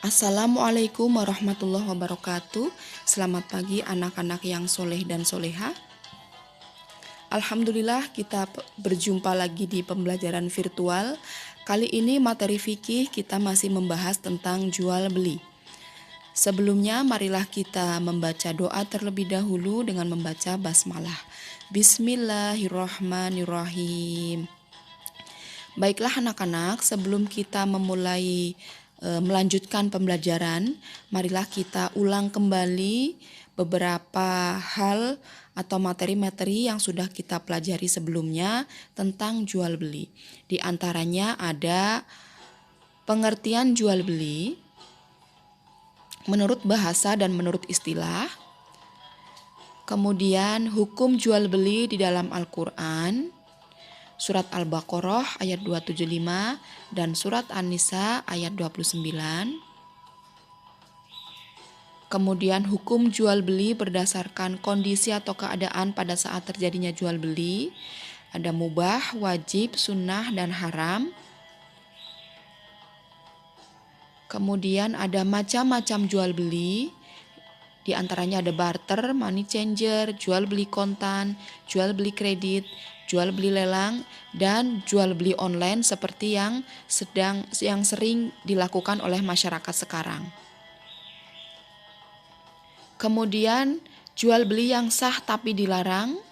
Assalamualaikum warahmatullahi wabarakatuh. Selamat pagi anak-anak yang soleh dan soleha. Alhamdulillah kita berjumpa lagi di pembelajaran virtual. Kali ini materi fikih kita masih membahas tentang jual beli. Sebelumnya marilah kita membaca doa terlebih dahulu dengan membaca basmalah. Bismillahirrahmanirrahim. Baiklah anak-anak, sebelum kita memulai melanjutkan pembelajaran, marilah kita ulang kembali beberapa hal atau materi-materi yang sudah kita pelajari sebelumnya tentang jual beli. Di antaranya ada pengertian jual beli menurut bahasa dan menurut istilah. Kemudian hukum jual beli di dalam Al-Qur'an, Surat Al-Baqarah ayat 275 dan Surat An-Nisa ayat 29. Kemudian hukum jual beli berdasarkan kondisi atau keadaan pada saat terjadinya jual beli. Ada mubah, wajib, sunnah, dan haram. Kemudian ada macam-macam jual beli. Di antaranya ada barter, money changer, jual beli kontan, jual beli kredit, jual beli lelang, dan jual beli online seperti yang sering dilakukan oleh masyarakat sekarang. Kemudian jual beli yang sah tapi dilarang,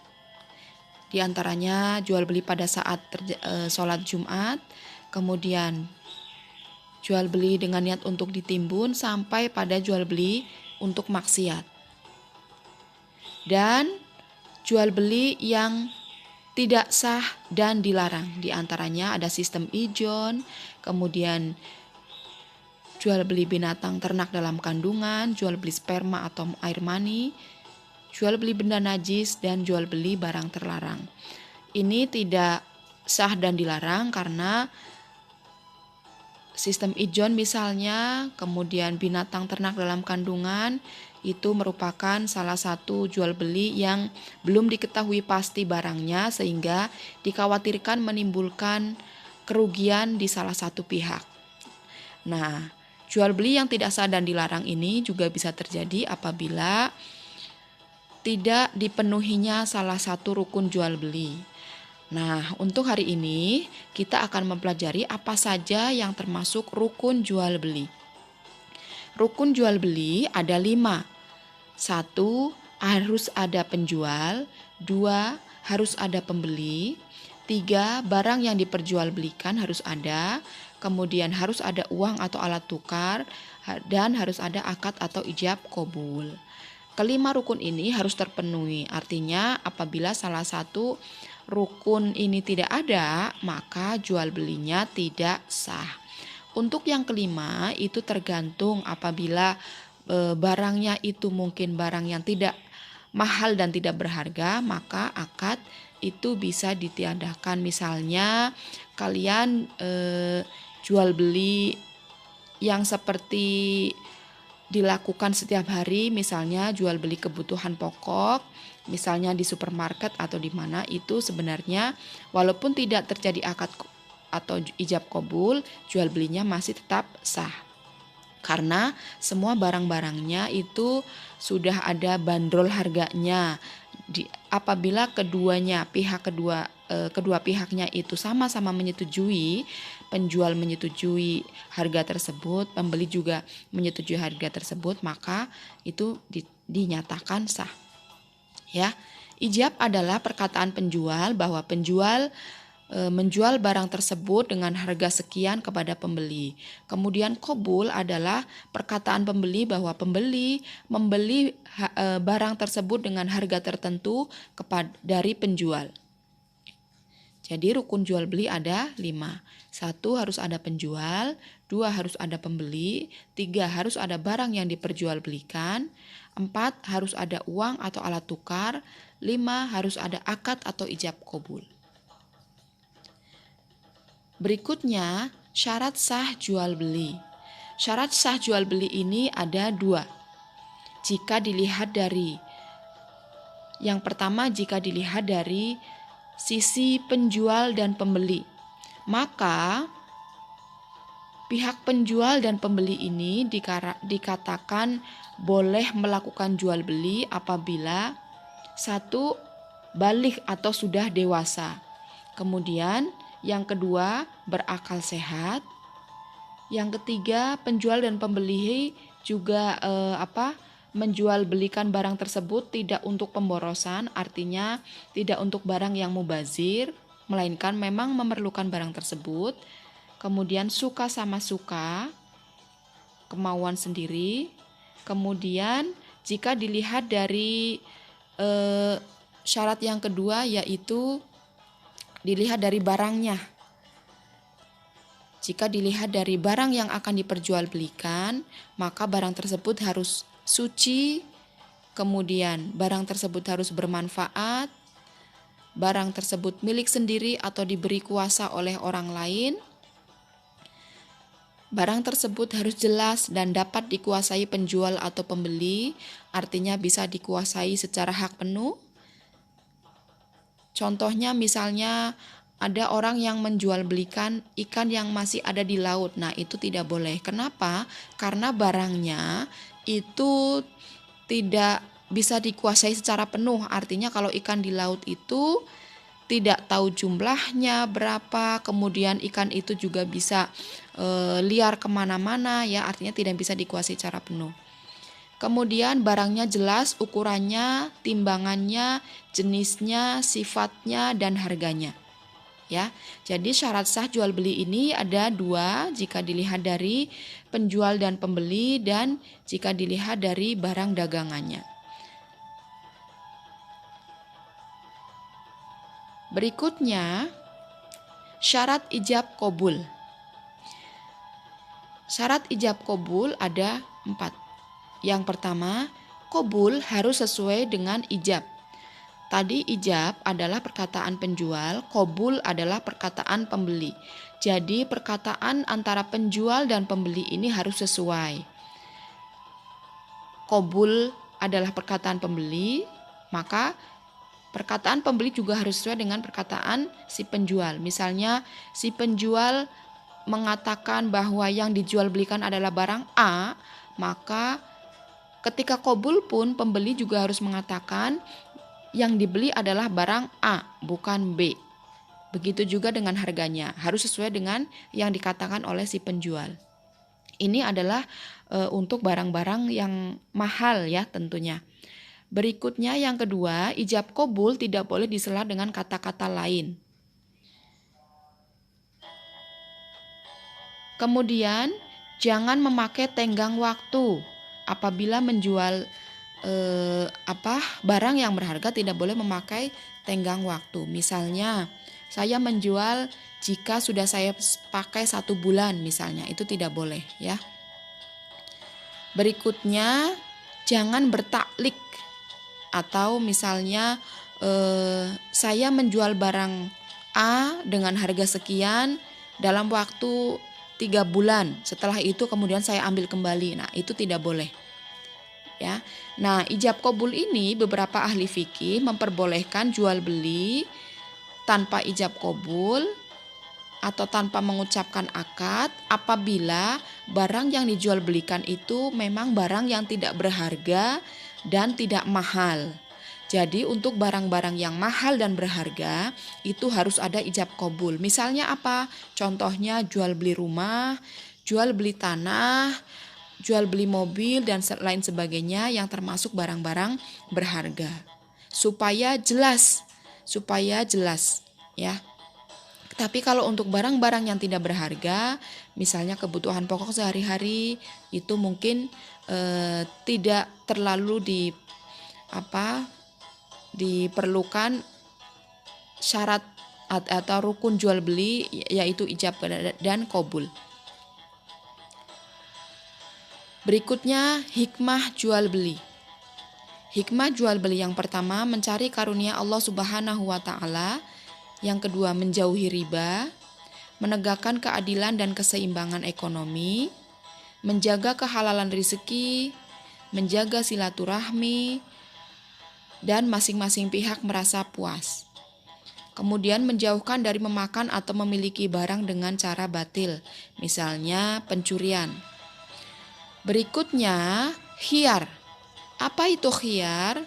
di antaranya jual beli pada saat sholat Jumat, kemudian jual beli dengan niat untuk ditimbun sampai pada jual beli untuk maksiat. Dan jual beli yang tidak sah dan dilarang. Di antaranya ada sistem ijon, kemudian jual beli binatang ternak dalam kandungan, jual beli sperma atau air mani, jual beli benda najis, dan jual beli barang terlarang. Ini tidak sah dan dilarang karena sistem ijon misalnya, kemudian binatang ternak dalam kandungan, itu merupakan salah satu jual beli yang belum diketahui pasti barangnya sehingga dikhawatirkan menimbulkan kerugian di salah satu pihak. Nah, jual beli yang tidak sah dan dilarang ini juga bisa terjadi apabila tidak dipenuhinya salah satu rukun jual beli. Nah, untuk hari ini kita akan mempelajari apa saja yang termasuk rukun jual beli. Rukun jual beli ada 5. 1. Harus ada penjual. 2. Harus ada pembeli. 3. Barang yang diperjualbelikan harus ada. Kemudian harus ada uang atau alat tukar. Dan harus ada akad atau ijab qabul. Kelima rukun ini harus terpenuhi. Artinya apabila salah satu rukun ini tidak ada, maka jual belinya tidak sah. Untuk yang kelima itu tergantung apabila barangnya itu mungkin barang yang tidak mahal dan tidak berharga, maka akad itu bisa ditiadakan. Misalnya kalian jual beli yang seperti dilakukan setiap hari, misalnya jual beli kebutuhan pokok, misalnya di supermarket atau di mana, itu sebenarnya walaupun tidak terjadi akad atau ijab qabul, jual belinya masih tetap sah. Karena semua barang-barangnya itu sudah ada bandrol harganya. Apabila kedua pihaknya itu sama-sama menyetujui, penjual menyetujui harga tersebut, pembeli juga menyetujui harga tersebut, maka itu dinyatakan sah. Ya, ijab adalah perkataan penjual bahwa penjual menjual barang tersebut dengan harga sekian kepada pembeli. Kemudian qabul adalah perkataan pembeli bahwa pembeli membeli barang tersebut dengan harga tertentu dari penjual. Jadi rukun jual beli ada 5. 1. Harus ada penjual. 2. Harus ada pembeli. 3. Harus ada barang yang diperjualbelikan. 4. Harus ada uang atau alat tukar. 5. Harus ada akad atau ijab qabul. Berikutnya, syarat sah jual beli. Syarat sah jual beli ini ada 2. Yang pertama, jika dilihat dari sisi penjual dan pembeli, maka Pihak penjual dan pembeli ini dikatakan boleh melakukan jual beli apabila satu, baligh atau sudah dewasa. Kemudian yang kedua, berakal sehat. Yang ketiga, penjual dan pembeli juga menjual belikan barang tersebut tidak untuk pemborosan, artinya tidak untuk barang yang mubazir, melainkan memang memerlukan barang tersebut. Kemudian suka sama suka, kemauan sendiri. Kemudian jika dilihat dari syarat yang kedua, yaitu dilihat dari barangnya. Jika dilihat dari barang yang akan diperjualbelikan, maka barang tersebut harus suci, kemudian barang tersebut harus bermanfaat, barang tersebut milik sendiri atau diberi kuasa oleh orang lain. Barang tersebut harus jelas dan dapat dikuasai penjual atau pembeli, artinya bisa dikuasai secara hak penuh. Contohnya misalnya ada orang yang menjual belikan ikan yang masih ada di laut. Nah, itu tidak boleh. Kenapa? Karena barangnya itu tidak bisa dikuasai secara penuh. Artinya kalau ikan di laut itu tidak tahu jumlahnya berapa, kemudian ikan itu juga bisa liar kemana-mana, ya, artinya tidak bisa dikuasai secara penuh. Kemudian barangnya jelas, ukurannya, timbangannya, jenisnya, sifatnya, dan harganya. Ya, jadi syarat sah jual beli ini ada dua, jika dilihat dari penjual dan pembeli dan jika dilihat dari barang dagangannya. Berikutnya, syarat ijab qabul. Syarat ijab qabul ada 4. Yang pertama, qabul harus sesuai dengan ijab. Tadi ijab adalah perkataan penjual, qabul adalah perkataan pembeli. Jadi perkataan antara penjual dan pembeli ini harus sesuai. Qabul adalah perkataan pembeli, maka perkataan pembeli juga harus sesuai dengan perkataan si penjual. Misalnya si penjual mengatakan bahwa yang dijual belikan adalah barang A, maka ketika qabul pun pembeli juga harus mengatakan yang dibeli adalah barang A, bukan B. Begitu juga dengan harganya, harus sesuai dengan yang dikatakan oleh si penjual. Ini adalah untuk barang-barang yang mahal ya tentunya. Berikutnya yang kedua, ijab qabul tidak boleh disela dengan kata-kata lain. Kemudian jangan memakai tenggang waktu. Apabila menjual barang yang berharga tidak boleh memakai tenggang waktu. Misalnya saya menjual jika sudah saya pakai 1 bulan misalnya, itu tidak boleh ya. Berikutnya jangan bertaklik. Atau misalnya saya menjual barang A dengan harga sekian dalam waktu 3 bulan. Setelah itu kemudian saya ambil kembali. Nah, itu tidak boleh. Ya. Nah, ijab qabul ini beberapa ahli fikih memperbolehkan jual beli tanpa ijab qabul atau tanpa mengucapkan akad apabila barang yang dijual belikan itu memang barang yang tidak berharga dan tidak mahal. Jadi untuk barang-barang yang mahal dan berharga itu harus ada ijab qabul. Misalnya apa? Contohnya jual beli rumah, jual beli tanah, jual beli mobil dan lain sebagainya yang termasuk barang-barang berharga. Supaya jelas ya. Tapi kalau untuk barang-barang yang tidak berharga, misalnya kebutuhan pokok sehari-hari, itu mungkin tidak terlalu diperlukan syarat atau rukun jual beli, yaitu ijab dan qabul. Berikutnya hikmah jual beli. Hikmah jual beli yang pertama mencari karunia Allah Subhanahu wa taala, yang kedua menjauhi riba, menegakkan keadilan dan keseimbangan ekonomi, menjaga kehalalan rezeki, menjaga silaturahmi, dan masing-masing pihak merasa puas. Kemudian menjauhkan dari memakan atau memiliki barang dengan cara batil, misalnya pencurian. Berikutnya, khiyar. Apa itu khiyar?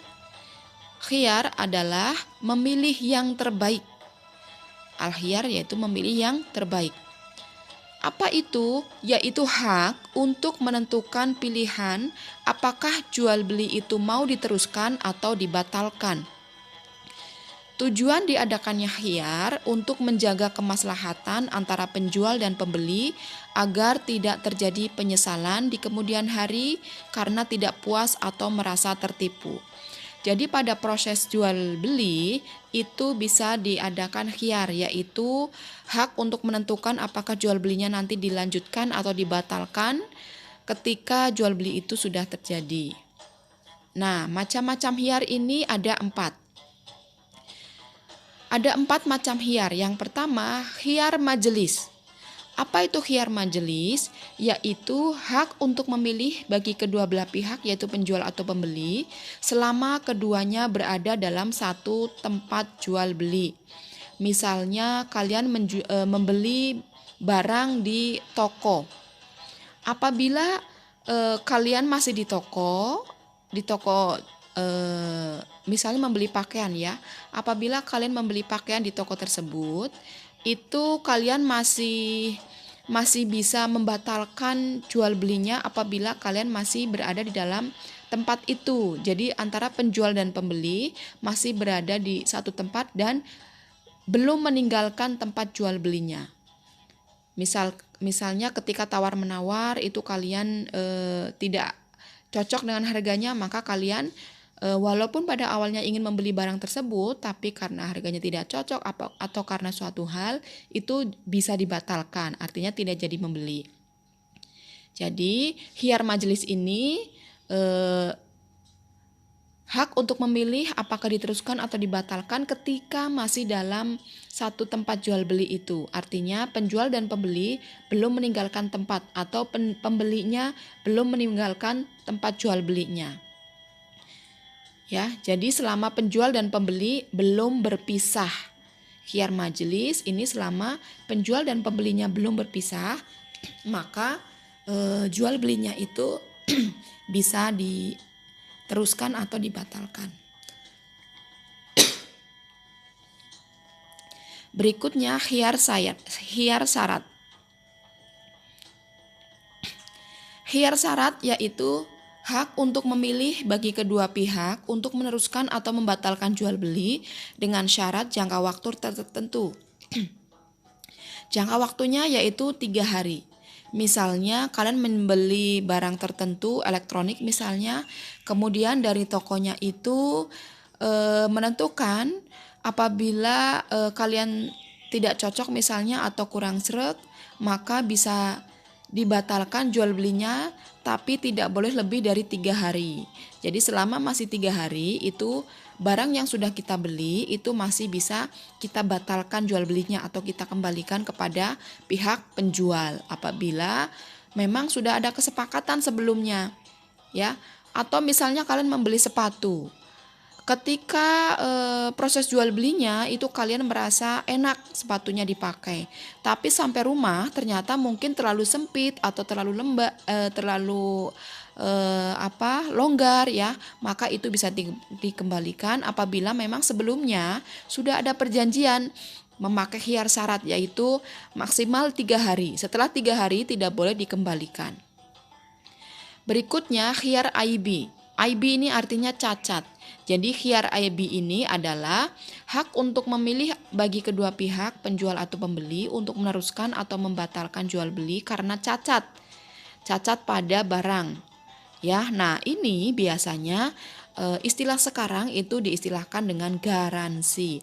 Khiyar adalah memilih yang terbaik. Al-khiyar yaitu memilih yang terbaik. Apa itu? Yaitu hak untuk menentukan pilihan apakah jual beli itu mau diteruskan atau dibatalkan. Tujuan diadakannya khiyar untuk menjaga kemaslahatan antara penjual dan pembeli agar tidak terjadi penyesalan di kemudian hari karena tidak puas atau merasa tertipu. Jadi pada proses jual beli itu bisa diadakan khiyar, yaitu hak untuk menentukan apakah jual belinya nanti dilanjutkan atau dibatalkan ketika jual beli itu sudah terjadi. Nah, macam-macam khiyar ini ada 4. Ada 4 macam khiyar. Yang pertama, khiyar majelis. Apa itu khiyar majelis? Yaitu hak untuk memilih bagi kedua belah pihak, yaitu penjual atau pembeli, selama keduanya berada dalam satu tempat jual beli. Misalnya kalian membeli barang di toko. Apabila kalian masih di toko misalnya membeli pakaian ya. Apabila kalian membeli pakaian di toko tersebut, itu kalian masih bisa membatalkan jual belinya apabila kalian masih berada di dalam tempat itu. Jadi antara penjual dan pembeli masih berada di satu tempat dan belum meninggalkan tempat jual belinya. Misalnya ketika tawar-menawar itu kalian tidak cocok dengan harganya, maka kalian walaupun pada awalnya ingin membeli barang tersebut, tapi karena harganya tidak cocok atau karena suatu hal, itu bisa dibatalkan, artinya tidak jadi membeli. Jadi khiyar majelis ini hak untuk memilih apakah diteruskan atau dibatalkan ketika masih dalam satu tempat jual beli itu. Artinya penjual dan pembeli belum meninggalkan tempat atau pembelinya belum meninggalkan tempat jual belinya. Ya, jadi selama penjual dan pembeli belum berpisah. Khiyar majelis ini selama penjual dan pembelinya belum berpisah, maka jual belinya itu bisa diteruskan atau dibatalkan. Berikutnya khiyar syarat. Khiyar syarat yaitu hak untuk memilih bagi kedua pihak untuk meneruskan atau membatalkan jual beli dengan syarat jangka waktu tertentu. Jangka waktunya yaitu 3 hari. Misalnya kalian membeli barang tertentu elektronik misalnya, kemudian dari tokonya itu menentukan apabila kalian tidak cocok misalnya atau kurang sreg, maka bisa dibatalkan jual belinya, tapi tidak boleh lebih dari 3 hari. Jadi selama masih 3 hari itu barang yang sudah kita beli itu masih bisa kita batalkan jual belinya atau kita kembalikan kepada pihak penjual apabila memang sudah ada kesepakatan sebelumnya, ya. Atau misalnya kalian membeli sepatu. Ketika proses jual belinya itu kalian merasa enak sepatunya dipakai, tapi sampai rumah ternyata mungkin terlalu sempit atau terlalu longgar ya, maka itu bisa dikembalikan apabila memang sebelumnya sudah ada perjanjian memakai khiyar syarat, yaitu maksimal 3 hari. Setelah 3 hari tidak boleh dikembalikan. Berikutnya khiyar aibi. Aibi ini artinya cacat. Jadi khiyar aibi ini adalah hak untuk memilih bagi kedua pihak, penjual atau pembeli, untuk meneruskan atau membatalkan jual beli karena cacat pada barang. Ya, nah ini biasanya istilah sekarang itu diistilahkan dengan garansi.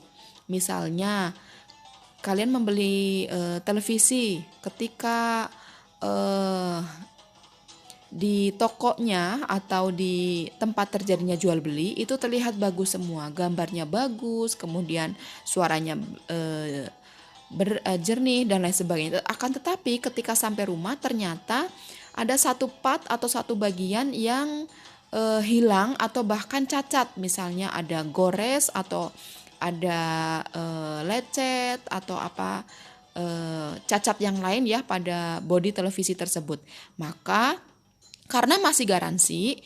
Misalnya kalian membeli televisi, ketika di tokonya atau di tempat terjadinya jual beli itu terlihat bagus semua, gambarnya bagus, kemudian suaranya jernih dan lain sebagainya. Akan tetapi ketika sampai rumah ternyata ada satu part atau satu bagian yang hilang atau bahkan cacat, misalnya ada gores atau ada lecet atau apa cacat yang lain ya pada bodi televisi tersebut. Maka karena masih garansi,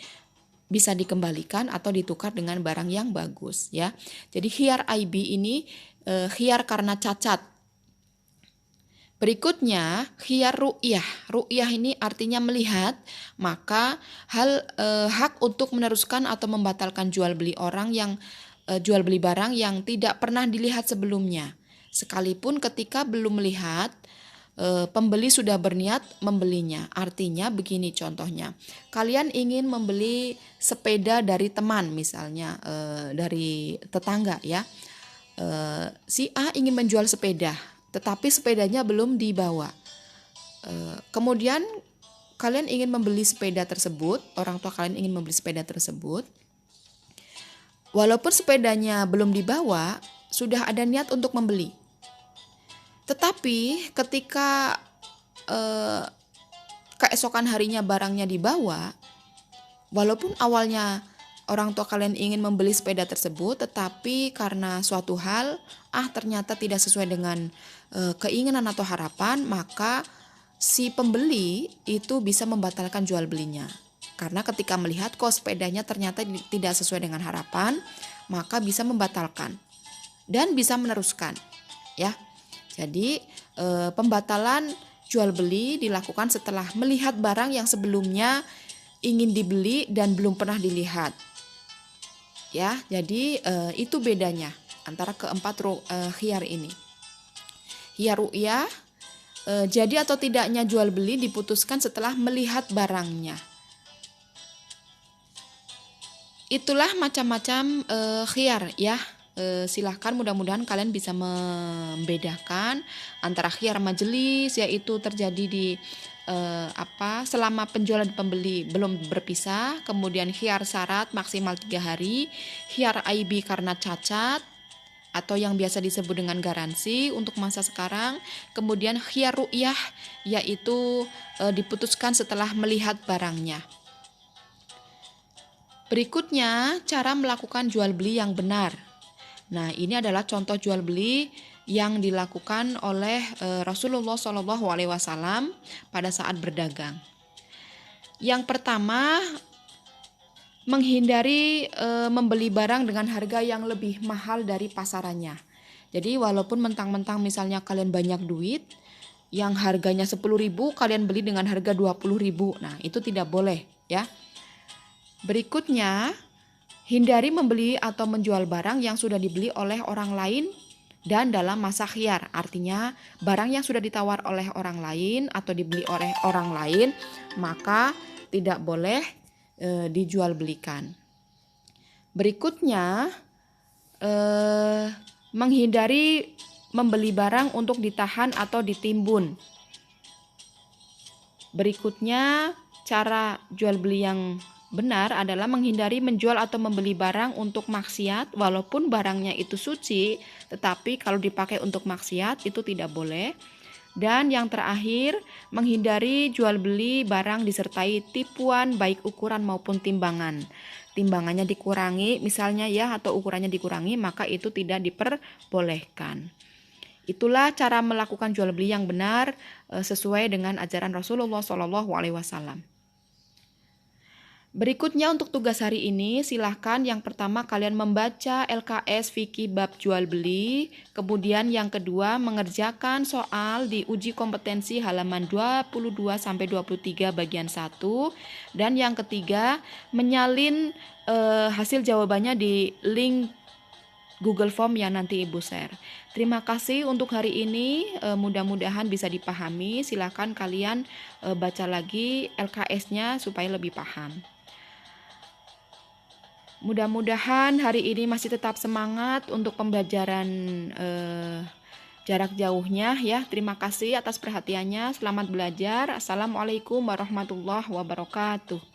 bisa dikembalikan atau ditukar dengan barang yang bagus ya. Jadi khiyar aibi ini khiyar karena cacat. Berikutnya khiyar ru'yah. Ru'yah ini artinya melihat, maka hak untuk meneruskan atau membatalkan jual beli barang yang tidak pernah dilihat sebelumnya. Sekalipun ketika belum melihat, pembeli sudah berniat membelinya. Artinya begini contohnya, kalian ingin membeli sepeda dari teman misalnya, dari tetangga ya. Si A ingin menjual sepeda, tetapi sepedanya belum dibawa. Kemudian kalian ingin membeli sepeda tersebut, orang tua kalian ingin membeli sepeda tersebut. Walaupun sepedanya belum dibawa, sudah ada niat untuk membeli. Tetapi ketika keesokan harinya barangnya dibawa, walaupun awalnya orang tua kalian ingin membeli sepeda tersebut, tetapi karena suatu hal ternyata tidak sesuai dengan keinginan atau harapan, maka si pembeli itu bisa membatalkan jual belinya. Karena ketika melihat kok sepedanya ternyata tidak sesuai dengan harapan, maka bisa membatalkan dan bisa meneruskan ya. Jadi pembatalan jual beli dilakukan setelah melihat barang yang sebelumnya ingin dibeli dan belum pernah dilihat. Ya, jadi itu bedanya antara keempat khiyar ini. Khiyar ru'yah, jadi atau tidaknya jual beli diputuskan setelah melihat barangnya. Itulah macam-macam khiyar ya. Silahkan, mudah-mudahan kalian bisa membedakan antara khiyar majelis, yaitu terjadi di selama penjual dan pembeli belum berpisah, kemudian khiyar syarat maksimal 3 hari, khiyar aibi karena cacat atau yang biasa disebut dengan garansi untuk masa sekarang, kemudian khiyar ru'yah yaitu diputuskan setelah melihat barangnya. Berikutnya, cara melakukan jual beli yang benar. Nah, ini adalah contoh jual beli yang dilakukan oleh Rasulullah SAW pada saat berdagang. Yang pertama, menghindari membeli barang dengan harga yang lebih mahal dari pasarannya. Jadi walaupun mentang-mentang misalnya kalian banyak duit, yang harganya 10.000 kalian beli dengan harga 20.000. Nah, itu tidak boleh ya. Berikutnya, hindari membeli atau menjual barang yang sudah dibeli oleh orang lain dan dalam masa khiyar. Artinya barang yang sudah ditawar oleh orang lain atau dibeli oleh orang lain, maka tidak boleh dijual belikan. Berikutnya, menghindari membeli barang untuk ditahan atau ditimbun. Berikutnya, cara jual beli yang benar adalah menghindari menjual atau membeli barang untuk maksiat, walaupun barangnya itu suci, tetapi kalau dipakai untuk maksiat itu tidak boleh. Dan yang terakhir, menghindari jual beli barang disertai tipuan baik ukuran maupun timbangan. Timbangannya dikurangi misalnya ya, atau ukurannya dikurangi, maka itu tidak diperbolehkan. Itulah cara melakukan jual beli yang benar sesuai dengan ajaran Rasulullah SAW. Berikutnya untuk tugas hari ini, silahkan yang pertama kalian membaca LKS Fikih Bab Jual Beli, kemudian yang kedua mengerjakan soal di uji kompetensi halaman 22-23 bagian 1, dan yang ketiga menyalin hasil jawabannya di link Google Form yang nanti Ibu share. Terima kasih untuk hari ini, mudah-mudahan bisa dipahami. Silahkan kalian baca lagi LKS-nya supaya lebih paham. Mudah-mudahan hari ini masih tetap semangat untuk pembelajaran jarak jauhnya ya. Terima kasih atas perhatiannya. Selamat belajar. Assalamualaikum warahmatullahi wabarakatuh.